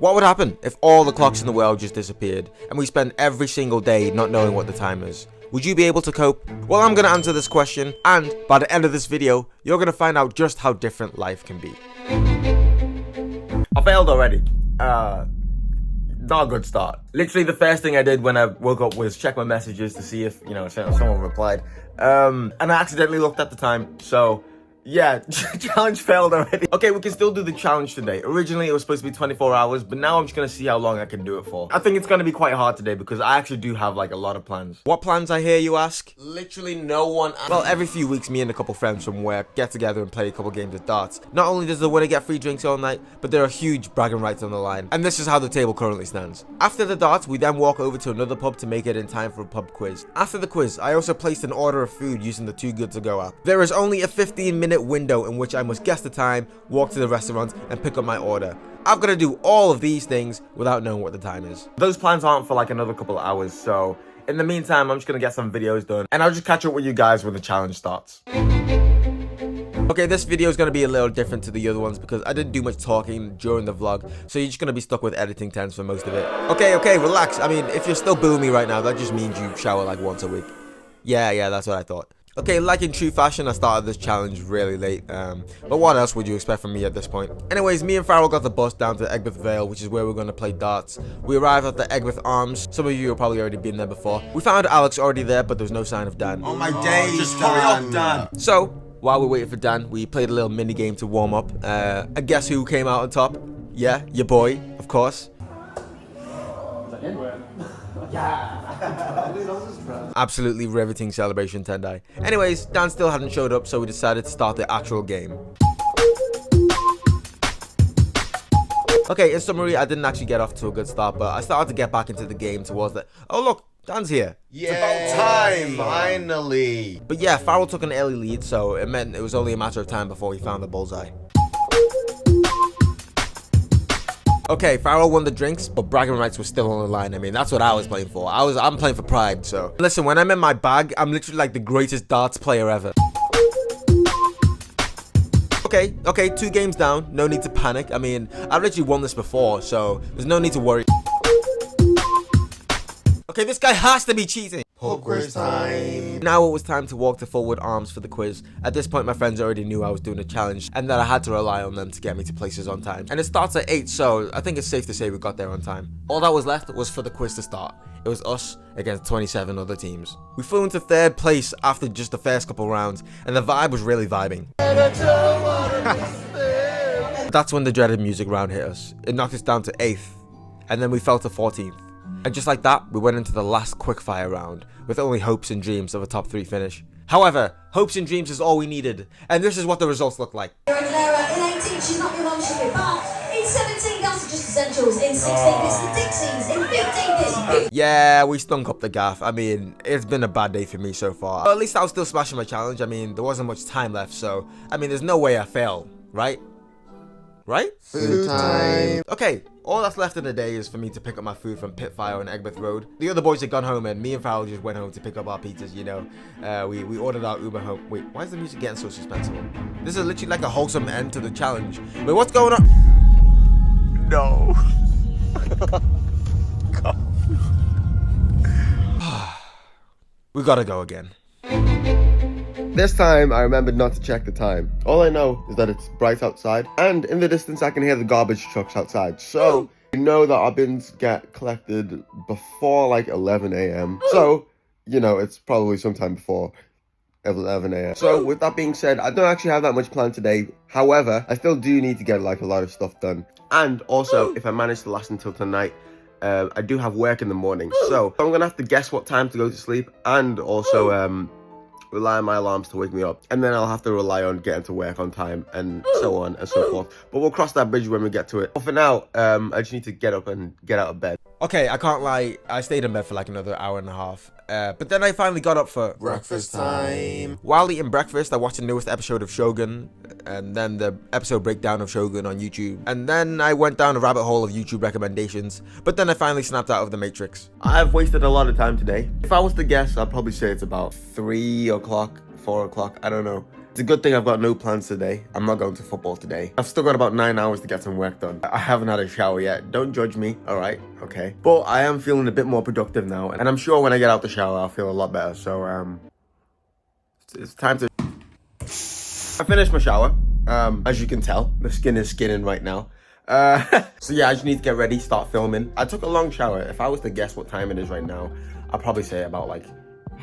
What would happen if all the clocks in the world just disappeared and we spent every single day not knowing what the time is? Would you be able to cope? Well, I'm going to answer this question, and by the end of this video, you're going to find out just how different life can be. I failed already. Not a good start. Literally the first thing I did when I woke up was check my messages to see if, someone replied. And I accidentally looked at the time, so yeah, challenge failed already. Okay, we can still do the challenge today. Originally, it was supposed to be 24 hours, but now I'm just gonna see how long I can do it for. I think it's gonna be quite hard today because I actually do have like a lot of plans. What plans, I hear you ask? Literally no one. Well, every few weeks, me and a couple friends from work get together and play a couple games of darts. Not only does the winner get free drinks all night, but there are huge bragging rights on the line. And this is how the table currently stands. After the darts, we then walk over to another pub to make it in time for a pub quiz. After the quiz, I also placed an order of food using the Too Good To Go app. There is only a 15-minute window in which I must guess the time, walk to the restaurant, and pick up my order. I've got to do all of these things without knowing what the time is. Those plans aren't for like another couple of hours, so in the meantime, I'm just gonna get some videos done, and I'll just catch up with you guys when the challenge starts. Okay, this video is going to be a little different to the other ones because I didn't do much talking during the vlog, so you're just going to be stuck with editing times for most of it. Okay, relax. I mean, if you're still booing me right now, that just means you shower like once a week. Yeah, that's what I thought. Okay, like in true fashion, I started this challenge really late, but what else would you expect from me at this point? Anyways, me and Farrell got the bus down to Egbert Vale, which is where we're going to play darts. We arrived at the Egbert Arms. Some of you have probably already been there before. We found Alex already there, but there's no sign of Dan. Oh my days, just hurry up, Dan. So, while we waited for Dan, we played a little mini game to warm up. And guess who came out on top? Yeah, your boy, of course. Absolutely riveting celebration, Tendai. Anyways, Dan still hadn't showed up, so we decided to start the actual game. Okay, in summary, I didn't actually get off to a good start, but I started to get back into the game towards the... Oh look, Dan's here. Yeah, it's about time, finally. But yeah, Farrell took an early lead, so it meant it was only a matter of time before he found the bullseye. Okay, Farrell won the drinks, but bragging rights were still on the line. I mean, that's what I was playing for. I'm playing for pride, so. Listen, when I'm in my bag, I'm literally like the greatest darts player ever. Okay, 2 games down. No need to panic. I mean, I've literally won this before, so there's no need to worry. Okay, this guy has to be cheating. Pub quiz time. Now it was time to walk to Forward Arms for the quiz. At this point, my friends already knew I was doing a challenge and that I had to rely on them to get me to places on time. And it starts at 8, so I think it's safe to say we got there on time. All that was left was for the quiz to start. It was us against 27 other teams. We flew into 3rd place after just the first couple rounds, and the vibe was really vibing. That's when the dreaded music round hit us. It knocked us down to 8th, and then we fell to 14th. And just like that, we went into the last quickfire round, with only hopes and dreams of a top 3 finish. However, hopes and dreams is all we needed, and this is what the results look like. In 18, she's not your mum, she's your bar. In 17, that's just essentials. In 16, it's the Dixies. In 15, it's... Yeah, we stunk up the gaff. I mean, it's been a bad day for me so far. But at least I was still smashing my challenge. I mean, there wasn't much time left, so... I mean, there's no way I fail, right? Right? Food time. Okay, all that's left in the day is for me to pick up my food from Pitfire on Egbert Road. The other boys had gone home and me and Farrell just went home to pick up our pizzas, you know. We ordered our Uber home. Wait, why is the music getting so suspenseful? This is literally like a wholesome end to the challenge. Wait, what's going on? No. We gotta go again. This time, I remembered not to check the time. All I know is that it's bright outside, and in the distance, I can hear the garbage trucks outside. So, you know that our bins get collected before like 11 a.m. So, you know, it's probably sometime before 11 a.m. So, with that being said, I don't actually have that much planned today. However, I still do need to get like a lot of stuff done. And also, if I manage to last until tonight, I do have work in the morning. So, I'm gonna have to guess what time to go to sleep, and also, rely on my alarms to wake me up, and then I'll have to rely on getting to work on time, and so on and so forth. But we'll cross that bridge when we get to it. But for now, I just need to get up and get out of bed. Okay, I can't lie, I stayed in bed for like another hour and a half. But then I finally got up for Breakfast time. While eating breakfast, I watched the newest episode of Shogun, and then the episode breakdown of Shogun on YouTube. And then I went down a rabbit hole of YouTube recommendations, but then I finally snapped out of the Matrix. I've wasted a lot of time today. If I was to guess, I'd probably say it's about 3 o'clock, 4 o'clock, I don't know. It's a good thing I've got no plans today. I'm not going to football today. I've still got about 9 hours to get some work done. I haven't had a shower yet. Don't judge me, all right? Okay. But I am feeling a bit more productive now. And I'm sure when I get out the shower, I'll feel a lot better. So, it's time to... I finished my shower. As you can tell, the skin is skinning right now. So yeah, I just need to get ready, start filming. I took a long shower. If I was to guess what time it is right now, I'll probably say about like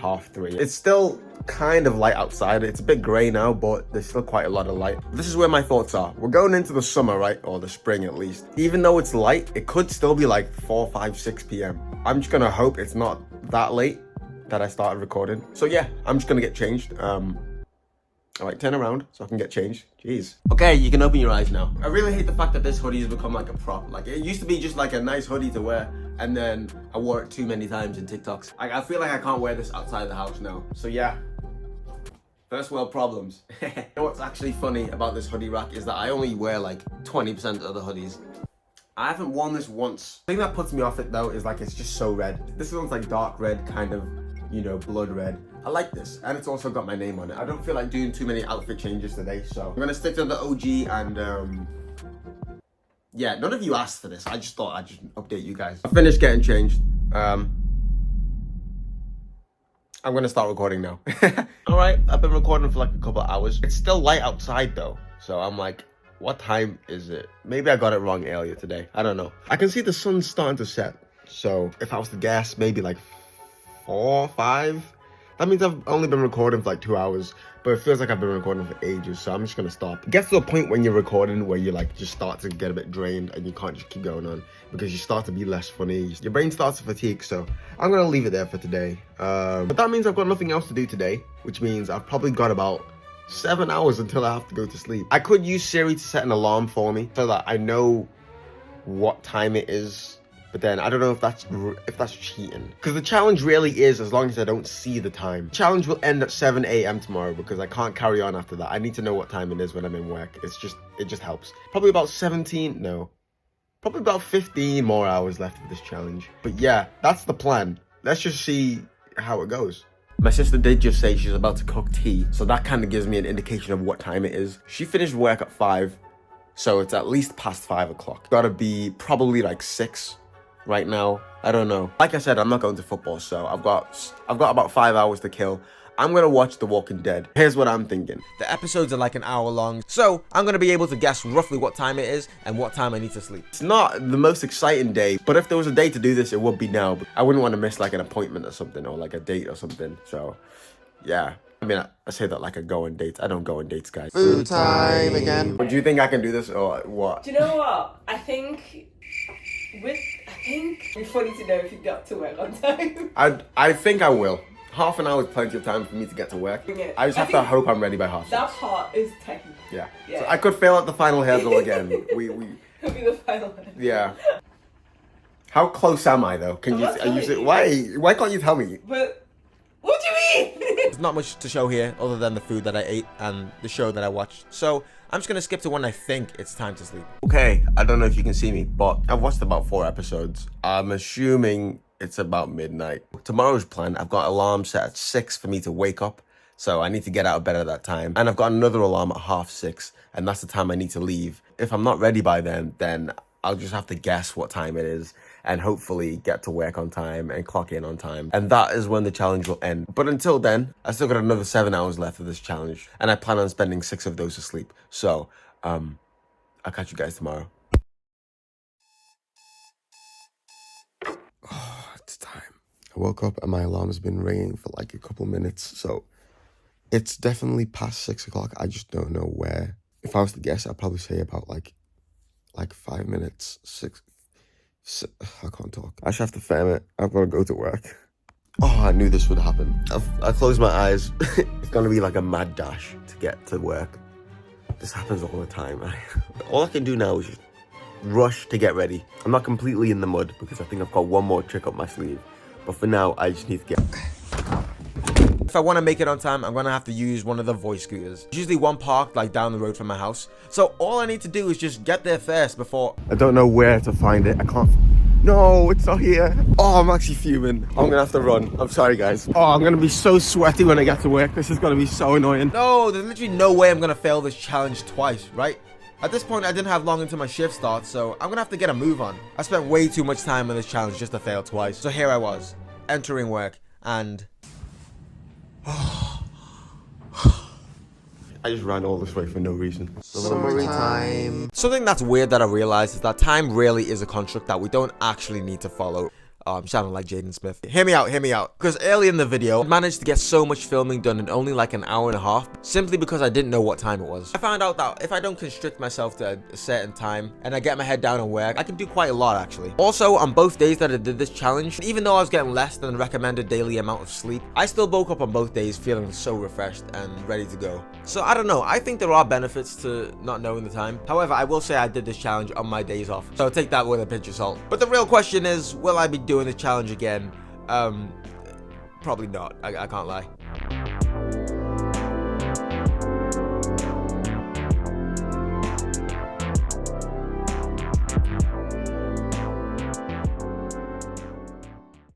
3:30. It's still kind of light outside. It's a bit gray now, but there's still quite a lot of light. This is where my thoughts are. We're going into the summer, right? Or the spring at least. Even though it's light, it could still be like 4, 5, 6 p.m. I'm just gonna hope it's not that late that I started recording. So yeah, I'm just gonna get changed. Alright, turn around so I can get changed. Jeez. Okay, you can open your eyes now. I really hate the fact that this hoodie has become like a prop. Like, it used to be just like a nice hoodie to wear, and then I wore it too many times in TikToks. I feel like I can't wear this outside the house now. So yeah, first world problems. You know what's actually funny about this hoodie rack is that I only wear like 20% of the hoodies. I haven't worn this once. The thing that puts me off it though is like it's just so red. This one's like dark red, kind of, you know, blood red. I like this, and it's also got my name on it. I don't feel like doing too many outfit changes today, so I'm gonna stick to the OG. And yeah, none of you asked for this. I just thought I'd just update you guys. I finished getting changed. I'm gonna start recording now. All right, I've been recording for like a couple of hours. It's still light outside though, so I'm like, what time is it? Maybe I got it wrong earlier today. I don't know. I can see the sun's starting to set, so if I was to guess, maybe like 4, 5. That means I've only been recording for like 2 hours, but it feels like I've been recording for ages, so I'm just gonna stop. It gets to a point when you're recording where you like just start to get a bit drained and you can't just keep going on because you start to be less funny. Your brain starts to fatigue, so I'm gonna leave it there for today. But that means I've got nothing else to do today, which means I've probably got about 7 hours until I have to go to sleep. I could use Siri to set an alarm for me so that I know what time it is. But then I don't know if that's cheating, because the challenge really is as long as I don't see the time. The challenge will end at 7 a.m. tomorrow because I can't carry on after that. I need to know what time it is when I'm in work. It just helps. Probably about 15 more hours left of this challenge. But yeah, that's the plan. Let's just see how it goes. My sister did just say she's about to cook tea, so that kind of gives me an indication of what time it is. She finished work at 5, so it's at least past 5 o'clock. Gotta be probably like 6 right now. I don't know. Like I said, I'm not going to football, so I've got about 5 hours to kill. I'm gonna watch The Walking Dead. Here's what I'm thinking. The episodes are like an hour long, so I'm gonna be able to guess roughly what time it is and what time I need to sleep. It's not the most exciting day, but if there was a day to do this, it would be now. I wouldn't want to miss like an appointment or something, or like a date or something. So yeah, I mean, I say that like I go on dates. I don't go on dates, guys. Food time again. Do you think I can do this or what? Do you know what? I think it's funny to know if you got to work on time. I think I will. Half an hour is plenty of time for me to get to work. Yeah. I just have to hope I'm ready by half 6. That part is technical. Yeah. Yeah. So I could fail at the final hurdle again. It'll be the final one. Yeah. How close am I though? Can I'm you? not Are you? telling you. Why can't you tell me? But what do you mean? There's not much to show here other than the food that I ate and the show that I watched. So I'm just gonna skip to when I think it's time to sleep. Okay, I don't know if you can see me, but I've watched about 4 episodes. I'm assuming it's about midnight. Tomorrow's plan, I've got alarm set at 6 for me to wake up. So I need to get out of bed at that time. And I've got another alarm at 6:30, and that's the time I need to leave. If I'm not ready by then I'll just have to guess what time it is and hopefully get to work on time and clock in on time. And that is when the challenge will end. But until then, I still got another 7 hours left of this challenge, and I plan on spending 6 of those asleep. So, I'll catch you guys tomorrow. Oh, it's time. I woke up and my alarm has been ringing for like a couple minutes, so it's definitely past 6 o'clock. I just don't know where. If I was to guess, I'd probably say about like 5 minutes, 6. I can't talk. I should have to film it. I've got to go to work. Oh, I knew this would happen. I closed my eyes. It's gonna be like a mad dash to get to work. This happens all the time. All I can do now is just rush to get ready. I'm not completely in the mud because I think I've got one more trick up my sleeve. But for now, I just need to get... If I want to make it on time, I'm going to have to use one of the voice scooters. There's usually one parked like down the road from my house. So all I need to do is just get there first before... I don't know where to find it. I can't... No, it's not here. Oh, I'm actually fuming. I'm gonna have to run. I'm sorry, guys. Oh, I'm gonna be so sweaty when I get to work. This is gonna be so annoying. No, there's literally no way I'm gonna fail this challenge twice, right? At this point, I didn't have long until my shift starts, so I'm gonna have to get a move on. I spent way too much time on this challenge just to fail twice. So here I was, entering work, and... I just ran all this way for no reason. Summary time. Something that's weird that I realized is that time really is a construct that we don't actually need to follow. Oh, I'm sounding like Jaden Smith. Hear me out, hear me out. Because early in the video, I managed to get so much filming done in only like an hour and a half, simply because I didn't know what time it was. I found out that if I don't constrict myself to a certain time, and I get my head down and work, I can do quite a lot actually. Also, on both days that I did this challenge, even though I was getting less than the recommended daily amount of sleep, I still woke up on both days feeling so refreshed and ready to go. So I don't know, I think there are benefits to not knowing the time. However, I will say I did this challenge on my days off, so take that with a pinch of salt. But the real question is, will I be doing this challenge again? Probably not. I can't lie.